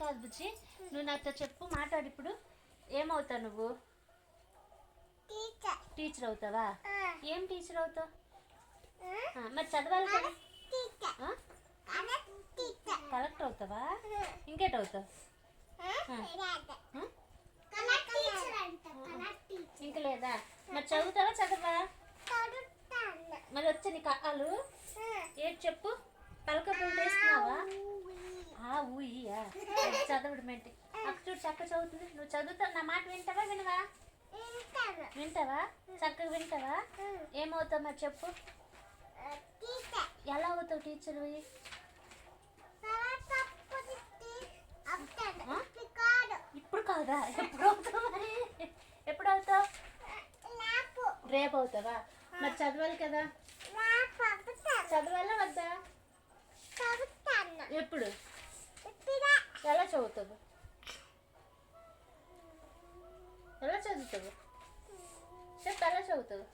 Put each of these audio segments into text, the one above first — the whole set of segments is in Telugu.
కాదు బుజ్జి, నువ్వు నాతో చెప్పు, మాట్లాడు. ఇప్పుడు ఏమవుతావు నువ్వు? టీచర్ అవుతావా? ఏం టీచర్ అవుతావు? మరి చదవాలి కదా. కలెక్టర్ అవుతావా? ఇంకేట అవుతావు? ఇంక లేదా? మరి చదువుతావా చదవా? మరి వచ్చా నీ కాళ్ళు? ఏంటి చెప్పు. పలకపోతే వేస్తున్నావా? ఊయ్యా చదవడం ఏంటి? అక్క చూడు చక్కగా చదువుతుంది. నువ్వు చదువుతావు, నా మాట వింటావా వినవా? వింటావా? చక్కగా వింటావా? ఏమవుతావు మరి చెప్పు. ఎలా అవుతావు టీచర్? ఇప్పుడు కాదా? ఎప్పుడు అవుతావు మరి? ఎప్పుడు అవుతావు? రేపు అవుతావా? మరి చదవాలి కదా. చదవాలా వద్దా? ఎప్పుడు? ఎలా చదువుతావు? ఎలా చదువుతావు చెప్పు. ఎలా చదువుతావు?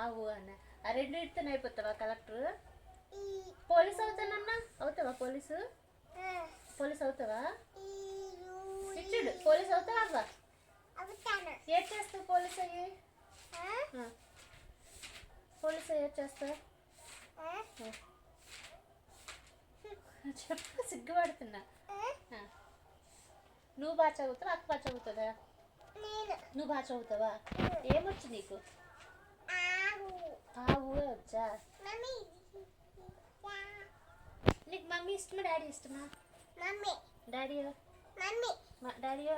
ఆవు అన్న. ఆ రెండింటితో అయిపోతావా కలెక్టర్? పోలీస్ అవుతానన్నా అవుతావా? పోలీసు అవుతావా? ఇచ్చుడు పోలీస్ అవుతావా? అవ్వా? ఏం చేస్తావు పోలీస్ అయ్యి? పోలీస్ అయ్యి ఏం చేస్తావు చెప్పు. సిగ్గుపడుతున్నా. నువ్వు బాగా చదువుతావా? అక్క బాగా చదువుతుందా? నువ్వు బాగా చదువుతావా? ఏమొచ్చు నీకు? ఊ వచ్చా? నీకు మమ్మీ ఇష్టమా డాడీ ఇష్టమా? డాడీయో? డాడీయో?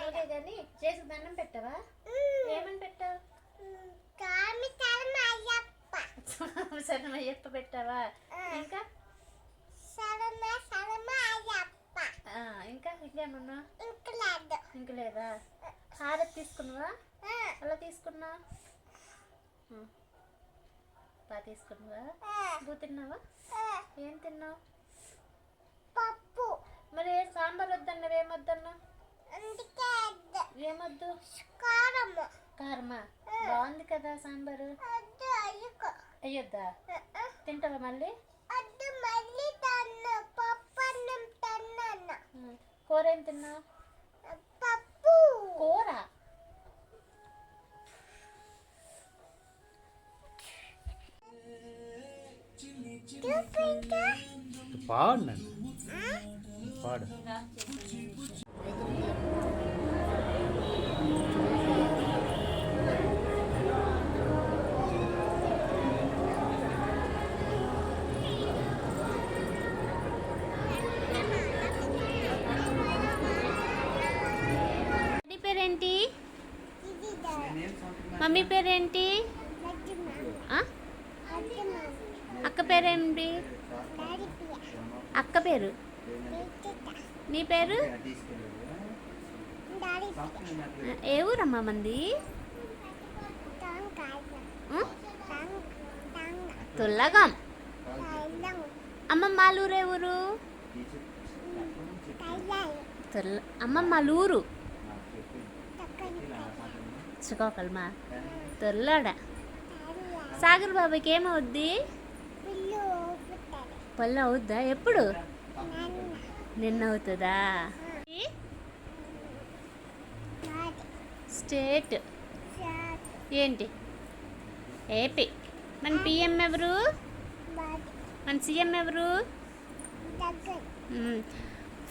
ఓకే కానీ చేసి దండం పెట్టావా? ఏమని పెట్టావు? శరణమయ్యప్ప పెట్టావా? ఇంకా ఇంకా ఇంకేమన్నా? ఇంక లేదా? హారతి తీసుకున్నావా? అలా తీసుకున్నా? బాగా తీసుకున్నావా? నువ్వు తిన్నావా? ఏం తిన్నావు? మరి సాంబార్ వద్దన్నావు, ఏమొద్దన్నా? ఏమొద్దు? కారమా? బాగుంది కదా సాంబారు. అయ్యొద్దా? తింటావా మళ్ళీ? కూర ఏం తిన్నావు? కూర పాడు పాడు. పేరేంటి? మమ్మీ పేరేంటి? అక్క పేరేంటి? అక్క పేరు? నీ పేరు? ఏ ఊరమ్మా మంది? తుల్లగం. అమ్మమ్మ వాళ్ళ ఊరే ఊరు? అమ్మమ్మ వాళ్ళ ఊరు శ్రీకాకుళమా? తొల్లాడ. సాగర్ బాబాకి ఏమవుద్ది? పళ్ళు అవుద్దా? ఎప్పుడు? నిన్న అవుతుందా? స్టేట్ ఏంటి? ఏపీ. మన పిఎం ఎవరు? మన సీఎం ఎవరు?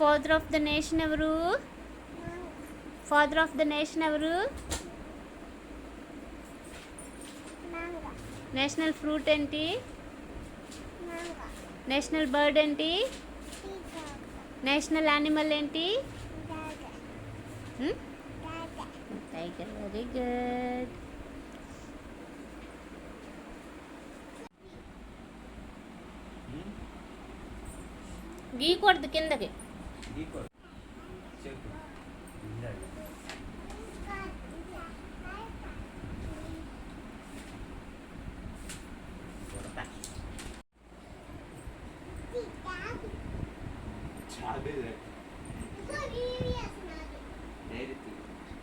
ఫాదర్ ఆఫ్ ద నేషన్ ఎవరు? ఫాదర్ ఆఫ్ ద నేషన్ ఎవరు? నేషనల్ ఫ్రూట్ ఏంటి? నేషనల్ బర్డ్ ఏంటి? నేషనల్ యానిమల్ ఏంటి? టైగర్. Very good. గీకూడదు కిందకి.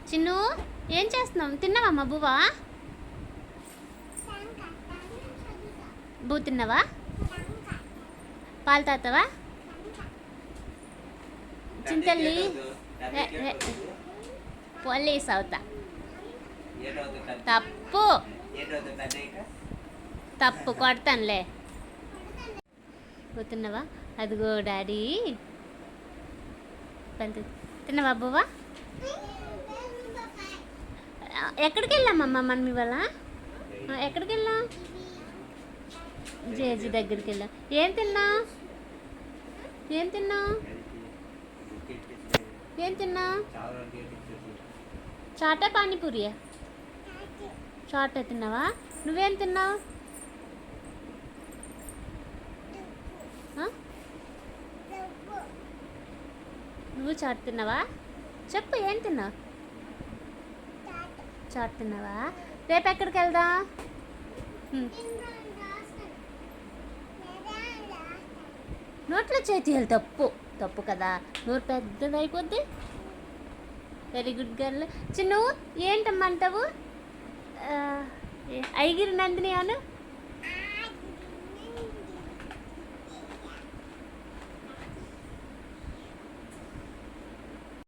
చిన్ను ఏం చేస్తున్నావు? తిన్నావమ్మా బువ్వా? బూ తిన్నావా? పాలు తాతావా? చింతల్లి పోలీస్ అవుతా. తప్పు తప్పు కొడతానులే. పోతున్నావా? అదిగో డాడీ తిన్నావా బువ్వా? ఎక్కడికి వెళ్ళామమ్మా మనం ఇవాళ? ఎక్కడికి వెళ్ళాం? జేజీ దగ్గరికి వెళ్ళాం. ఏం తిన్నా? ఏం తిన్నా? ఏం తిన్నా? చాటా పానీపూరియా? చాటా తిన్నావా? నువ్వేం తిన్నావు? నువ్వు చాట్ తిన్నావా? చెప్పు ఏం తిన్నావు? చాట్ తిన్నావా? రేపు ఎక్కడికి వెళ్దాం? నోట్లో చేతియాలి. తప్పు తప్పు కదా, నోరు పెద్దది అయిపోద్ది. Very good girl. చిన్ను ఏంటమ్మంటావు? ఐగిరి నందిని అను.